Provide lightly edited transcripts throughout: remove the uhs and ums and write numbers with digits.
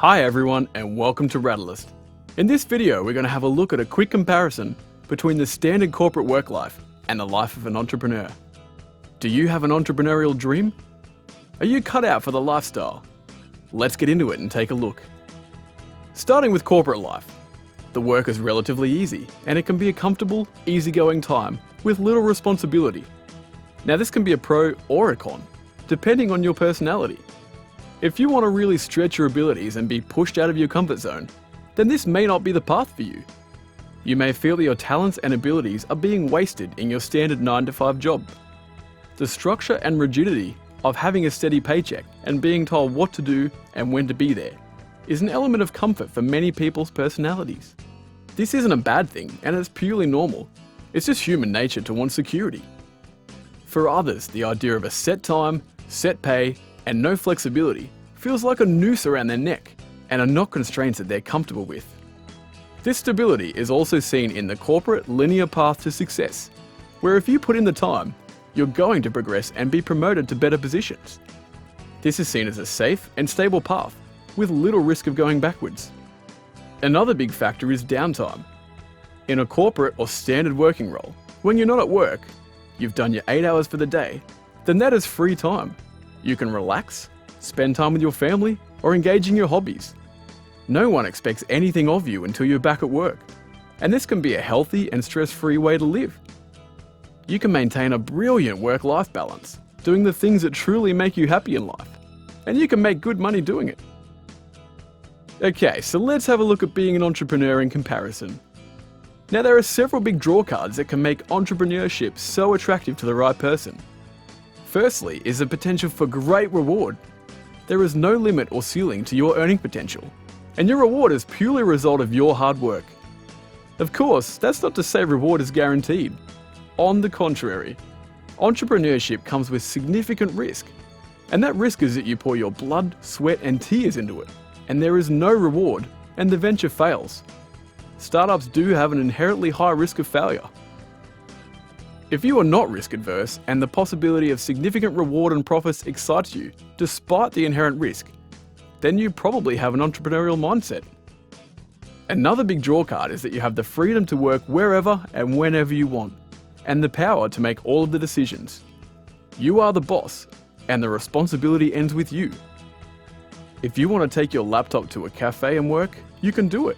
Hi everyone and welcome to Ratalyst. In this video we're going to have a look at a quick comparison between the standard corporate work life and the life of an entrepreneur. Do you have an entrepreneurial dream? Are you cut out for the lifestyle? Let's get into it and take a look. Starting with corporate life. The work is relatively easy and it can be a comfortable, easygoing time with little responsibility. Now this can be a pro or a con, depending on your personality. If you want to really stretch your abilities and be pushed out of your comfort zone, then this may not be the path for you. You may feel that your talents and abilities are being wasted in your standard 9-to-5 job. The structure and rigidity of having a steady paycheck and being told what to do and when to be there is an element of comfort for many people's personalities. This isn't a bad thing and it's purely normal. It's just human nature to want security. For others, the idea of a set time, set pay, and no flexibility feels like a noose around their neck and are not constraints that they're comfortable with. This stability is also seen in the corporate linear path to success, where if you put in the time, you're going to progress and be promoted to better positions. This is seen as a safe and stable path with little risk of going backwards. Another big factor is downtime. In a corporate or standard working role, when you're not at work, you've done your 8 hours for the day, then that is free time. You can relax, spend time with your family, or engage in your hobbies. No one expects anything of you until you're back at work, and this can be a healthy and stress-free way to live. You can maintain a brilliant work-life balance, doing the things that truly make you happy in life, and you can make good money doing it. Okay, so let's have a look at being an entrepreneur in comparison. Now there are several big drawcards that can make entrepreneurship so attractive to the right person. Firstly is the potential for great reward. There is no limit or ceiling to your earning potential, and your reward is purely a result of your hard work. Of course, that's not to say reward is guaranteed. On the contrary, entrepreneurship comes with significant risk, and that risk is that you pour your blood, sweat and tears into it, and there is no reward, and the venture fails. Startups do have an inherently high risk of failure. If you are not risk adverse and the possibility of significant reward and profits excites you, despite the inherent risk, then you probably have an entrepreneurial mindset. Another big drawcard is that you have the freedom to work wherever and whenever you want, and the power to make all of the decisions. You are the boss, and the responsibility ends with you. If you want to take your laptop to a cafe and work, you can do it.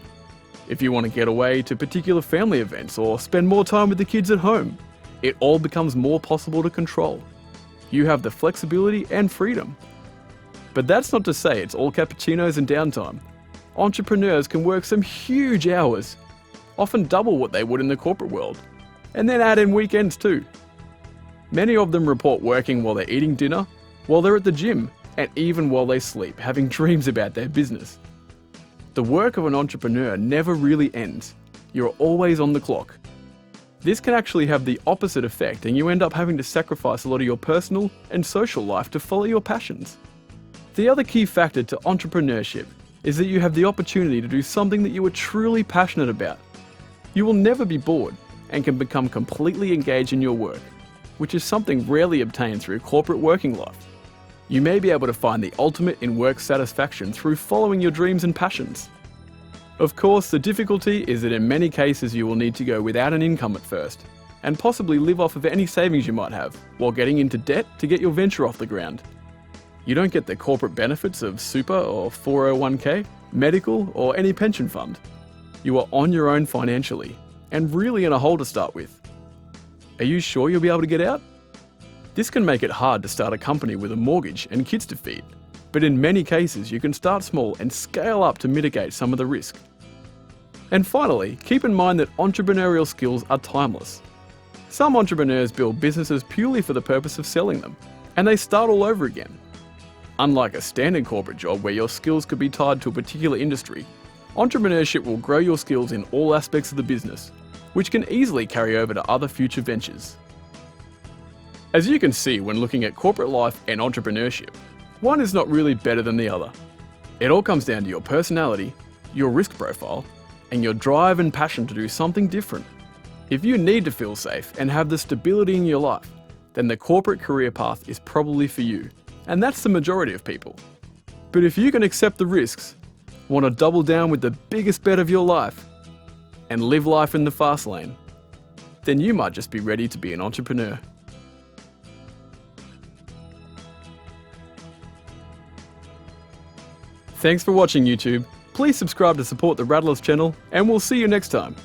If you want to get away to particular family events or spend more time with the kids at home, it all becomes more possible to control. You have the flexibility and freedom. But that's not to say it's all cappuccinos and downtime. Entrepreneurs can work some huge hours, often double what they would in the corporate world, and then add in weekends too. Many of them report working while they're eating dinner, while they're at the gym, and even while they sleep, having dreams about their business. The work of an entrepreneur never really ends. You're always on the clock. This can actually have the opposite effect and you end up having to sacrifice a lot of your personal and social life to follow your passions. The other key factor to entrepreneurship is that you have the opportunity to do something that you are truly passionate about. You will never be bored and can become completely engaged in your work, which is something rarely obtained through corporate working life. You may be able to find the ultimate in work satisfaction through following your dreams and passions. Of course, the difficulty is that in many cases you will need to go without an income at first, and possibly live off of any savings you might have, while getting into debt to get your venture off the ground. You don't get the corporate benefits of super or 401k, medical, or any pension fund. You are on your own financially, and really in a hole to start with. Are you sure you'll be able to get out? This can make it hard to start a company with a mortgage and kids to feed. But in many cases, you can start small and scale up to mitigate some of the risk. And finally, keep in mind that entrepreneurial skills are timeless. Some entrepreneurs build businesses purely for the purpose of selling them, and they start all over again. Unlike a standard corporate job where your skills could be tied to a particular industry, entrepreneurship will grow your skills in all aspects of the business, which can easily carry over to other future ventures. As you can see when looking at corporate life and entrepreneurship, one is not really better than the other. It all comes down to your personality, your risk profile, and your drive and passion to do something different. If you need to feel safe and have the stability in your life, then the corporate career path is probably for you, and that's the majority of people. But if you can accept the risks, Want to double down with the biggest bet of your life and live life in the fast lane? Then you might just be ready to be an entrepreneur. Thanks for watching, YouTube. Please subscribe to support the Ratalyst channel, and we'll see you next time.